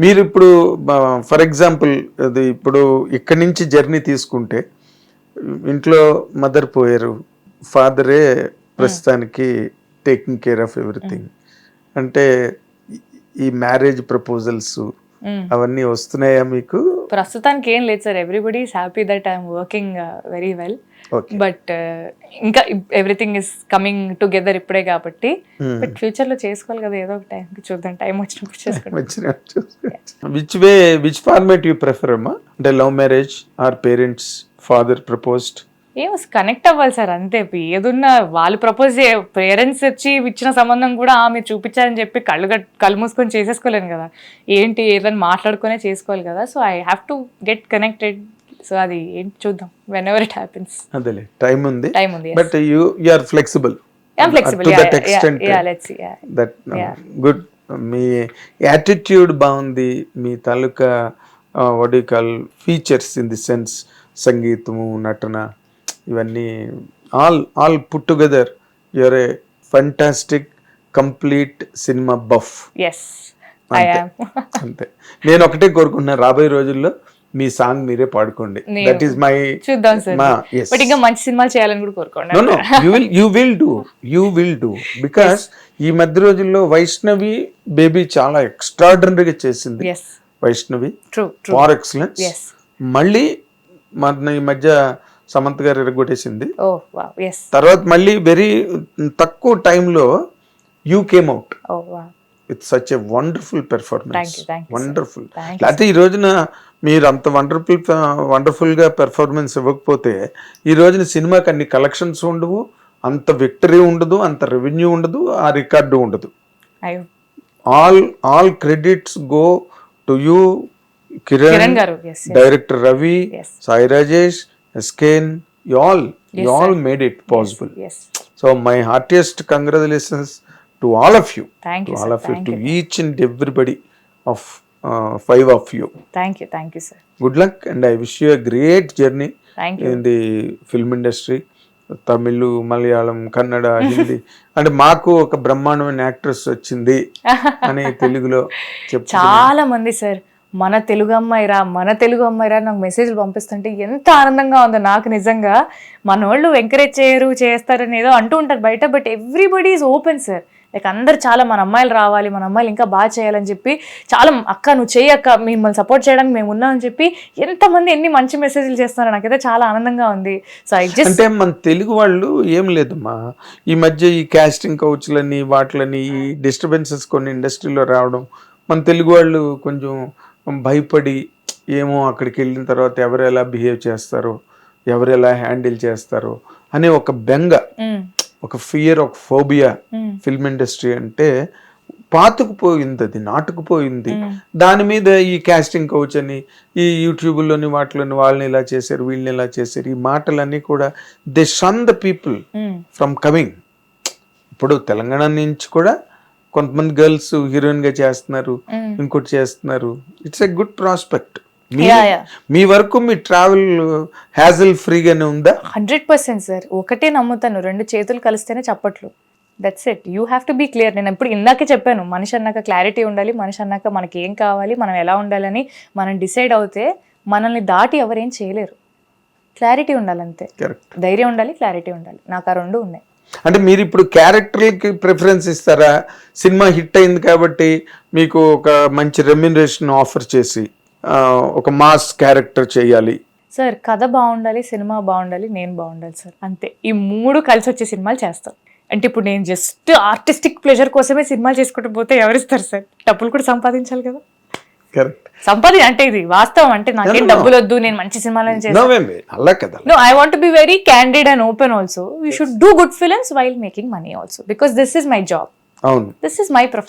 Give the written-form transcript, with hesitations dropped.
మీరు ఇప్పుడు for example అది ఇప్పుడు ఇక్కడి నుంచి జర్నీ తీసుకుంటే ఇంట్లో మదర్ పోయారు, ఫాదరే ప్రస్తుతానికి టేకింగ్ కేర్ ఆఫ్ ఎవ్రీథింగ్. అంటే ఈ మ్యారేజ్ ప్రపోజల్స్ అవన్నీ వస్తున్నాయా మీకు? ప్రస్తుతానికి ఏం లేదు sir, everybody is happy that I'm working very well, but ఇంకా ఎవ్రీథింగ్ ఇస్ కమింగ్ టుగెదర్ ఇప్పుడే కాబట్టి. బట్ ఫ్యూచర్ లో చేసుకోవాలి కదా, ఏదో ఒక టైంకి చూద్దాం, టైం వచ్చినప్పుడు చేసుకోండి. విచ్ ఫార్మేట్ యూ ప్రిఫర్ అమ్మా? అంటే love marriage or parents father proposed? ఏమో కనెక్ట్ అవ్వాలి సార్, అంతే. ఏదున్నా వాళ్ళు ప్రపోజ్ పేరెంట్స్ వచ్చి ఇచ్చిన సంబంధం కూడా మీరు చూపించారని చెప్పి కళ్ళు మూసుకొని చేసేసుకోలేను కదా, ఏంటి ఏదైనా మాట్లాడుకునే చేసుకోవాలి కదా. So I have to get connected. So అది ఏంటి చూద్దాం, వెన్ ఎవర్ ఇట్ హ్యాపెన్స్. అదేలే, టైం ఉంది. But you are flexible. I'm flexible. To that extent. Let's see. That good. మీ యాటిట్యూడ్ బాగుంది, మీ తాలూకా what you call features in the sense, సంగీతము, నటన, ఇవన్నీ all put together you're a fantastic complete cinema buff. yes I am. అంతే. నేను ఒకటే కోరుకుంటున్నా, రాబోయే రోజుల్లో మీ సాంగ్ మీరే పాడుకోండి. That is my. చూద్దాం సార్, బట్ ఇంకా మంచి సినిమాలు చేయాలని కూడా కోరుకోండి. No you will do because ఈ మధ్య రోజుల్లో వైష్ణవి బేబీ చాలా ఎక్స్ట్రాడినరీగా చేసింది. Vaishnavi far excellence. మళ్ళీ మన ఈ మధ్య సమంత్ గారు ఎరగొట్టేసింది. తర్వాత మళ్ళీ వెరీ తక్కువ టైంలో you came out with such a wonderful performance. Wonderful. లేకపోతే ఈ రోజున మీరు అంత వండర్ఫుల్ గా పెర్ఫార్మెన్స్ ఇవ్వకపోతే ఈ రోజున సినిమాకి అన్ని కలెక్షన్స్ ఉండవు, అంత విక్టరీ ఉండదు, అంత రెవెన్యూ ఉండదు, ఆ రికార్డు ఉండదు. All credits go to you, Kiran garu, director Ravi, Sai Rajesh, Escain, you all made it possible. Yes. So my heartiest congratulations to all of you. Thank you, to each and everybody of 5 of you. Thank you sir. Good luck, and I wish you a great journey in the film industry. Tamil, Malayalam, Kannada, Hindi అంటే మాకు ఒక బ్రహ్మాండమైన actress వచ్చింది అని తెలుగులో చెప్తున్నారు చాలా మంది సార్. మన తెలుగు అమ్మాయిరా నాకు మెసేజ్లు పంపిస్తుంటే ఎంత ఆనందంగా ఉందో నాకు. నిజంగా మన వాళ్ళు ఎంకరేజ్ చేస్తారని ఏదో అంటూ ఉంటారు బయట, but everybody is open sir. Like అందరు చాలా మన అమ్మాయిలు రావాలి, మన అమ్మాయిలు ఇంకా బాగా చేయాలని చెప్పి చాలా, అక్క నువ్వు చేయి అక్క, మిమ్మల్ని సపోర్ట్ చేయడానికి మేము ఉన్నామని చెప్పి ఎంతమంది ఎన్ని మంచి మెసేజ్లు చేస్తున్నారు. నాకైతే చాలా ఆనందంగా ఉంది. సో అంటే మన తెలుగు వాళ్ళు ఏం లేదమ్మా, ఈ మధ్య ఈ కాస్టింగ్ కౌచ్లని వాటిలని ఈ డిస్టర్బెన్సెస్ కొన్ని ఇండస్ట్రీలో రావడం, మన తెలుగు వాళ్ళు కొంచెం భయపడి ఏమో అక్కడికి వెళ్ళిన తర్వాత ఎవరు ఎలా బిహేవ్ చేస్తారో, ఎవరు ఎలా హ్యాండిల్ చేస్తారో అనే ఒక బెంగ, ఒక ఫియర్, ఒక ఫోబియా ఫిల్మ్ ఇండస్ట్రీ అంటే పాతుకుపోయింది, అది నాటుకుపోయింది. దాని మీద ఈ కాస్టింగ్ కౌచ్ అని, ఈ యూట్యూబ్లోని వాటిలోని వాళ్ళని ఇలా చేశారు, వీళ్ళని ఇలా చేశారు, ఈ మాటలన్నీ కూడా they shun the people from coming. ఇప్పుడు తెలంగాణ నుంచి కూడా కొంతమంది గర్ల్స్ హీరోయిన్ గా చేస్తున్నారు, ఇంకోటి చేస్తున్నారు. It's a good prospect. మీ వరకు మీ ట్రావెల్ హ్యాజల్ ఫ్రీగానే ఉందా? 100% సార్. ఒకటే నమ్ముతాను, 2 చేతులు కలిస్తేనే చప్పట్లు. That's it. You have to be clear. నేను ఇప్పుడు ఇందాకే చెప్పాను, మనిషి అన్నాక క్లారిటీ ఉండాలి, మనిషి అన్నాక మనకి ఏం కావాలి, మనం ఎలా ఉండాలని మనం డిసైడ్ అవుతే మనల్ని దాటి ఎవరేం చేయలేరు. క్లారిటీ ఉండాలంతే. ధైర్యం ఉండాలి, క్లారిటీ ఉండాలి. నాకు ఆ 2 ఉన్నాయి. అంటే మీరు ఇప్పుడు క్యారెక్టర్కి ప్రిఫరెన్స్ ఇస్తారా? సినిమా హిట్ అయింది కాబట్టి మీకు ఒక మంచి రెమ్యునరేషన్ ఆఫర్ చేసి ఒక మాస్ క్యారెక్టర్ చేయాలి సార్, కథ బాగుండాలి, సినిమా బాగుండాలి, నేను బాగుండాలి సార్, అంతే. ఈ 3 కలిసి వచ్చే సినిమాలు చేస్తాం. అంటే ఇప్పుడు నేను జస్ట్ ఆర్టిస్టిక్ ప్లెజర్ కోసమే సినిమాలు చేసుకుంటూ పోతే ఎవరిస్తారు సార్? డబ్బులు కూడా సంపాదించాలి కదా. అంటే ఇది వాస్తవం. అంటే నాకేం డబ్బులు వద్దు, నేను మంచి సినిమాలను చేస్తాను. No, I want to be very candid and open also. We should do good films while making money also, because this is my job. This is my profession.